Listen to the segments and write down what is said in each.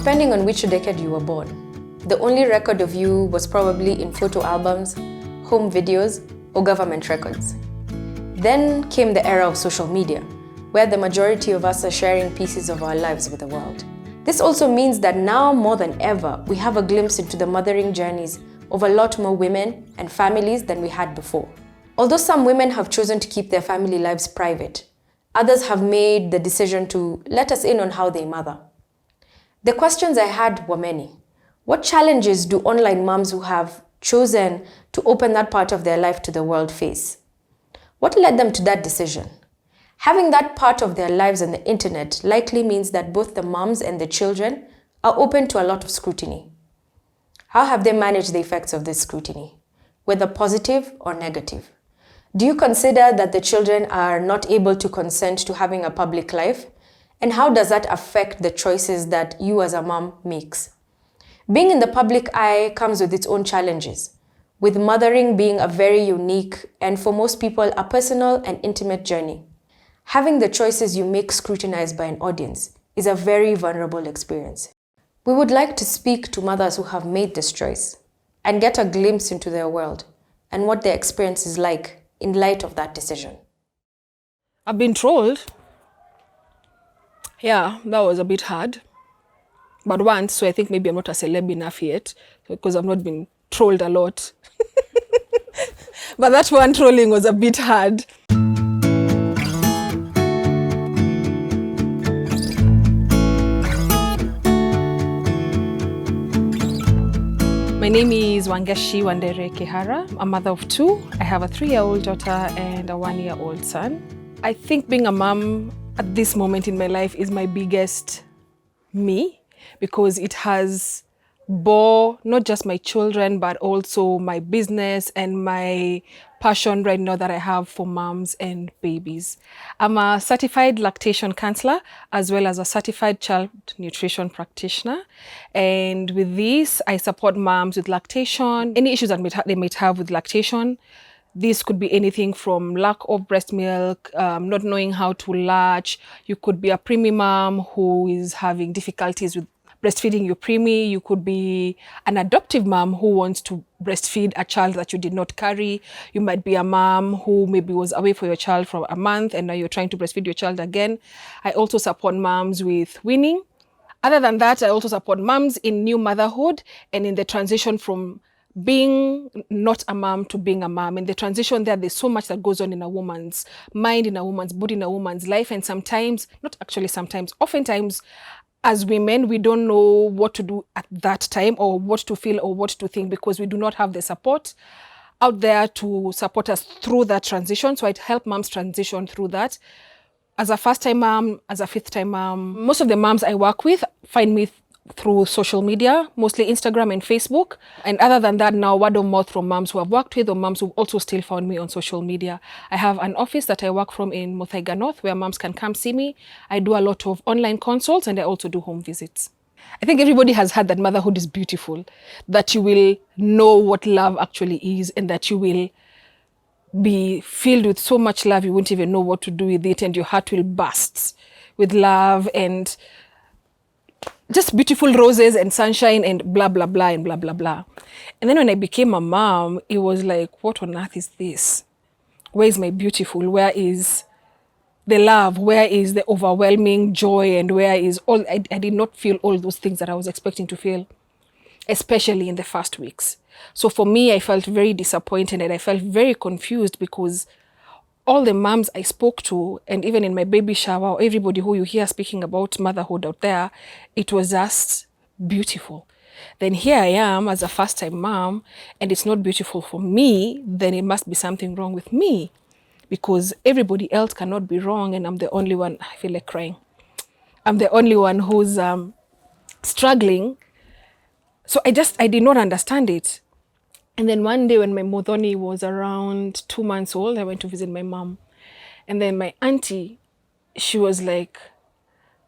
depending on which decade you were born. The only record of you was probably in photo albums, home videos, or government records. Then came the era of social media, where the majority of us are sharing pieces of our lives with the world. This also means that now more than ever, we have a glimpse into the mothering journeys of a lot more women and families than we had before. Although some women have chosen to keep their family lives private, others have made the decision to let us in on how they mother. The questions I had were many. What challenges do online moms who have chosen to open that part of their life to the world face? What led them to that decision? Having that part of their lives on the internet likely means that both the moms and the children are open to a lot of scrutiny. How have they managed the effects of this scrutiny, whether positive or negative? Do you consider that the children are not able to consent to having a public life? And how does that affect the choices that you as a mom makes? Being in the public eye comes with its own challenges, with mothering being a very unique and for most people a personal and intimate journey. Having the choices you make scrutinized by an audience is a very vulnerable experience. We would like to speak to mothers who have made this choice and get a glimpse into their world and what their experience is like in light of that decision. I've been trolled. Yeah, that was a bit hard. But once, so I think maybe I'm not a celeb enough yet because I've not been trolled a lot. But that one trolling was a bit hard. My name is Wangeshi Wandere Kihara. I'm a mother of two. I have a 3-year-old daughter and a 1-year-old son. I think being a mom at this moment in my life is my biggest me, because it has bore not just my children, but also my business and my passion right now that I have for moms and babies. I'm a certified lactation counselor as well as a certified child nutrition practitioner. And with this, I support moms with lactation, any issues that they might have with lactation. This could be anything from lack of breast milk, not knowing how to latch. You could be a preemie mom who is having difficulties with breastfeeding your preemie. You could be an adoptive mom who wants to breastfeed a child that you did not carry. You might be a mom who maybe was away for your child for a month and now you're trying to breastfeed your child again. I also support moms with weaning. Other than that, I also support moms in new motherhood and in the transition from being not a mom to being a mom. In the transition there's so much that goes on in a woman's mind, in a woman's body, in a woman's life. And sometimes, not actually sometimes, oftentimes, as women, we don't know what to do at that time or what to feel or what to think because we do not have the support out there to support us through that transition. So I'd help moms transition through that. As a first-time mom, as a fifth-time mom, most of the moms I work with find me through social media, mostly Instagram and Facebook. And other than that, now word of mouth from moms who I've worked with or moms who also still found me on social media. I have an office that I work from in Muthaiga North where moms can come see me. I do a lot of online consults and I also do home visits. I think everybody has heard that motherhood is beautiful, that you will know what love actually is and that you will be filled with so much love you won't even know what to do with it and your heart will burst with love and just beautiful roses and sunshine and blah, blah, blah, and blah, blah, blah. And then when I became a mom, it was like, what on earth is this? Where is my beautiful? Where is the love? Where is the overwhelming joy? And where is all, I did not feel all those things that I was expecting to feel, especially in the first weeks. So for me, I felt very disappointed and I felt very confused because all the moms I spoke to, and even in my baby shower, everybody who you hear speaking about motherhood out there, it was just beautiful. Then here I am as a first-time mom, and it's not beautiful for me, then it must be something wrong with me because everybody else cannot be wrong, and I'm the only one, I feel like crying. I'm the only one who's struggling. So I did not understand it. And then one day when my Modoni was around 2 months old, I went to visit my mom. And then my auntie, she was like,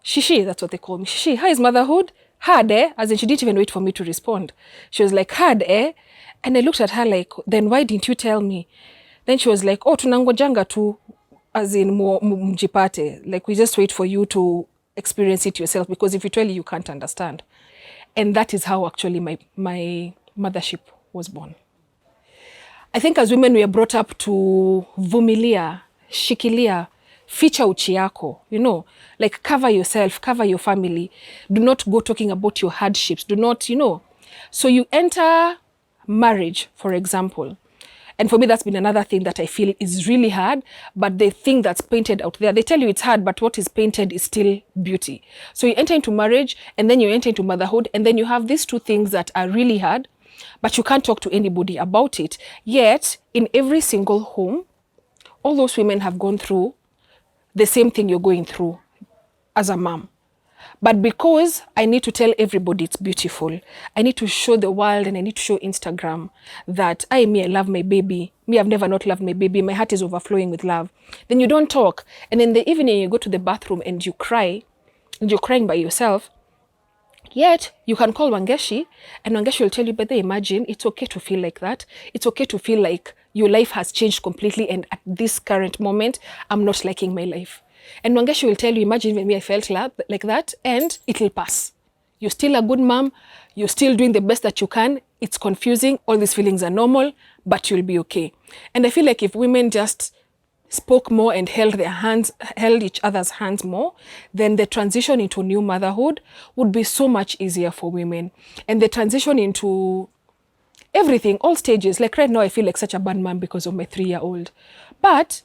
Shishi, that's what they call me. Shishi, how is motherhood? Hard, eh? As in, she didn't even wait for me to respond. She was like, hard, eh? And I looked at her like, then why didn't you tell me? Then she was like, oh, tunangojanga tu, as in mjipate. Like, we just wait for you to experience it yourself because if you tell you, you can't understand. And that is how actually my mothership was born. I think as women we are brought up to vumilia, shikilia, ficha uchi yako, you know, like cover yourself, cover your family. Do not go talking about your hardships. Do not, you know. So you enter marriage, for example. And for me, that's been another thing that I feel is really hard. But the thing that's painted out there, they tell you it's hard, but what is painted is still beauty. So you enter into marriage, and then you enter into motherhood, and then you have these two things that are really hard, but you can't talk to anybody about it. Yet, in every single home, all those women have gone through the same thing you're going through as a mom. But because I need to tell everybody it's beautiful, I need to show the world and I need to show Instagram that I love my baby. I've never not loved my baby. My heart is overflowing with love. Then you don't talk. And in the evening, you go to the bathroom and you cry, and you're crying by yourself. Yet, you can call Wangeshi, and Wangeshi will tell you, but they imagine it's okay to feel like that. It's okay to feel like your life has changed completely, and at this current moment, I'm not liking my life. And Wangeshi will tell you, imagine when I felt like that, and it'll pass. You're still a good mom. You're still doing the best that you can. It's confusing. All these feelings are normal, but you'll be okay. And I feel like if women just spoke more and held each other's hands more, then the transition into new motherhood would be so much easier for women. And the transition into everything, all stages. Like right now, I feel like such a bad mom because of my 3-year-old. But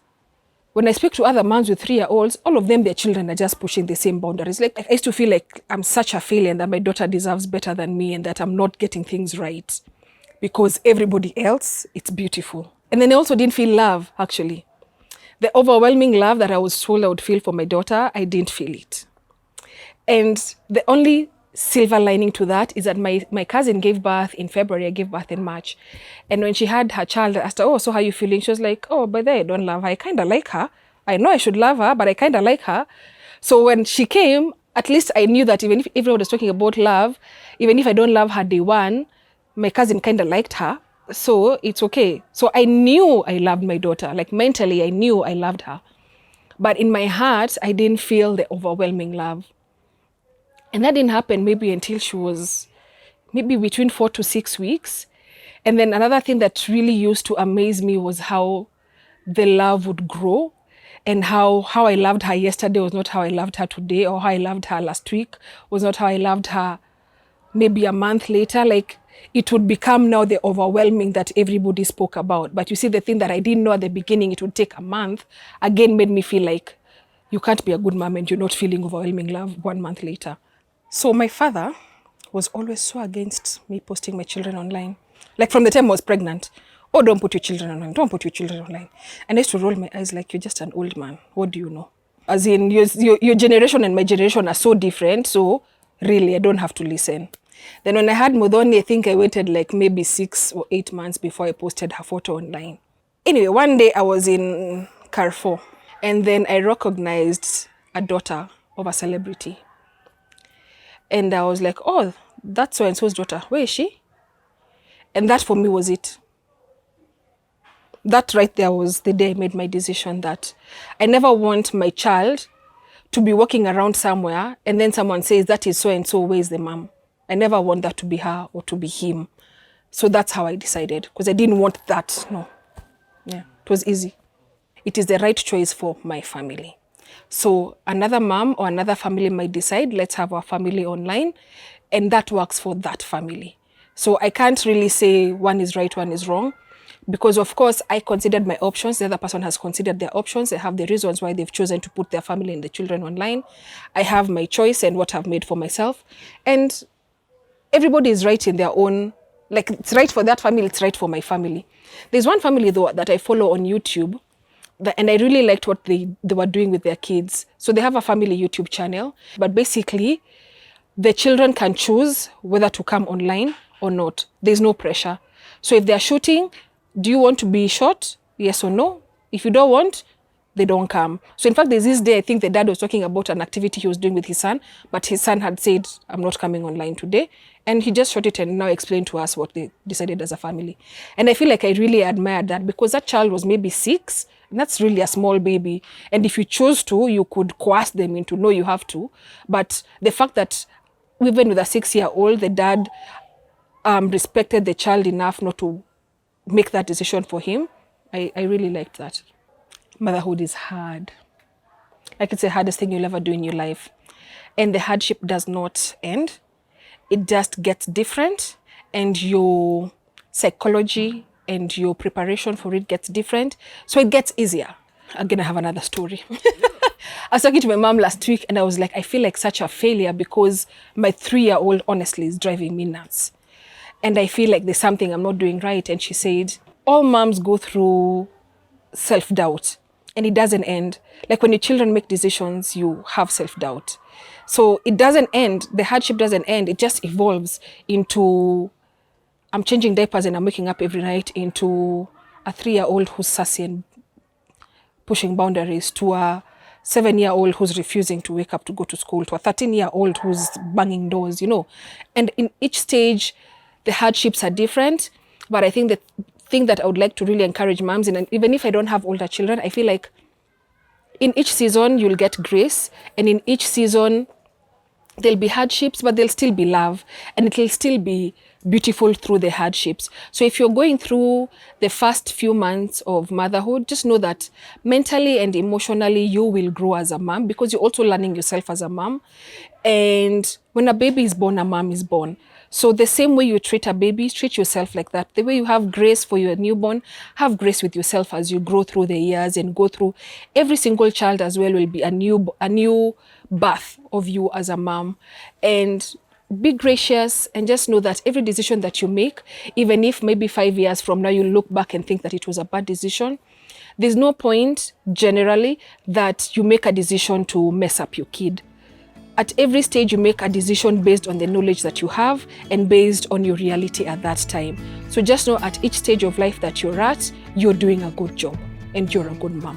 when I speak to other moms with 3-year-olds, all of them, their children are just pushing the same boundaries. Like I used to feel like I'm such a failure and that my daughter deserves better than me and that I'm not getting things right because everybody else, it's beautiful. And then I also didn't feel love, actually. The overwhelming love that I was told I would feel for my daughter, I didn't feel it. And the only silver lining to that is that my cousin gave birth in February, I gave birth in March. And when she had her child, I asked her, oh, so how are you feeling? She was like, oh, by the way, I don't love her. I kind of like her. I know I should love her, but I kind of like her. So when she came, at least I knew that even if everyone was talking about love, even if I don't love her day one, my cousin kind of liked her. So it's okay. So I knew I loved my daughter. Like mentally, I knew I loved her. But in my heart, I didn't feel the overwhelming love. And that didn't happen maybe until she was maybe between 4 to 6 weeks. And then another thing that really used to amaze me was how the love would grow and how I loved her yesterday was not how I loved her today, or how I loved her last week was not how I loved her maybe a month later. Like it would become now the overwhelming that everybody spoke about. But you see, the thing that I didn't know at the beginning, it would take a month, again made me feel like you can't be a good mom and you're not feeling overwhelming love 1 month later. So my father was always so against me posting my children online. Like from the time I was pregnant, oh, don't put your children online, don't put your children online. And I used to roll my eyes like, you're just an old man, what do you know? As in, your generation and my generation are so different, so really, I don't have to listen. Then when I had Modoni, I think I waited like maybe 6 or 8 months before I posted her photo online. Anyway, one day I was in Carrefour, and then I recognized a daughter of a celebrity. And I was like, oh, that's so-and-so's daughter. Where is she? And that for me was it. That right there was the day I made my decision that I never want my child to be walking around somewhere and then someone says, that is so-and-so, where's the mom? I never want that to be her or to be him. So that's how I decided, because I didn't want that. No. Yeah, it was easy. It is the right choice for my family. So another mom or another family might decide, let's have our family online, and that works for that family. So I can't really say one is right, one is wrong, because of course I considered my options. The other person has considered their options. They have the reasons why they've chosen to put their family and the children online. I have my choice and what I've made for myself. And everybody is right in their own, like it's right for that family, it's right for my family. There's one family though that I follow on YouTube, and I really liked what they were doing with their kids. So they have a family YouTube channel, but basically the children can choose whether to come online or not. There's no pressure. So if they're shooting, do you want to be shot? Yes or no? If you don't want, they don't come. So in fact, there's this day, I think the dad was talking about an activity he was doing with his son, but his son had said, I'm not coming online today. And he just shot it and now explained to us what they decided as a family. And I feel like I really admired that, because that child was maybe 6, and that's really a small baby. And if you chose to, you could coerce them into, no, you have to. But the fact that even with a 6-year-old, the dad respected the child enough not to make that decision for him. I really liked that. Motherhood is hard. Like, it's the hardest thing you'll ever do in your life. And the hardship does not end. It just gets different, and your psychology and your preparation for it gets different. So it gets easier. Again, I have another story. I was talking to my mom last week, and I was like, I feel like such a failure because my 3-year-old honestly is driving me nuts. And I feel like there's something I'm not doing right. And she said, all moms go through self-doubt, and it doesn't end. Like, when your children make decisions, you have self-doubt. So it doesn't end. The hardship doesn't end. It just evolves into, I'm changing diapers and I'm waking up every night, into a 3-year-old who's sassy and pushing boundaries, to a 7-year-old who's refusing to wake up to go to school, to a 13-year-old who's banging doors, you know. And in each stage, the hardships are different. But I think the thing that I would like to really encourage moms, and even if I don't have older children, I feel like in each season you'll get grace, and in each season there'll be hardships, but there'll still be love, and it'll still be beautiful through the hardships. So if you're going through the first few months of motherhood, just know that mentally and emotionally you will grow as a mom, because you're also learning yourself as a mom. And when a baby is born, a mom is born. So the same way you treat a baby, treat yourself like that. The way you have grace for your newborn, have grace with yourself as you grow through the years and go through. Every single child as well will be a new birth of you as a mom. And be gracious, and just know that every decision that you make, even if maybe 5 years from now you look back and think that it was a bad decision, there's no point generally that you make a decision to mess up your kid. At every stage, you make a decision based on the knowledge that you have and based on your reality at that time. So just know at each stage of life that you're at, you're doing a good job and you're a good mom.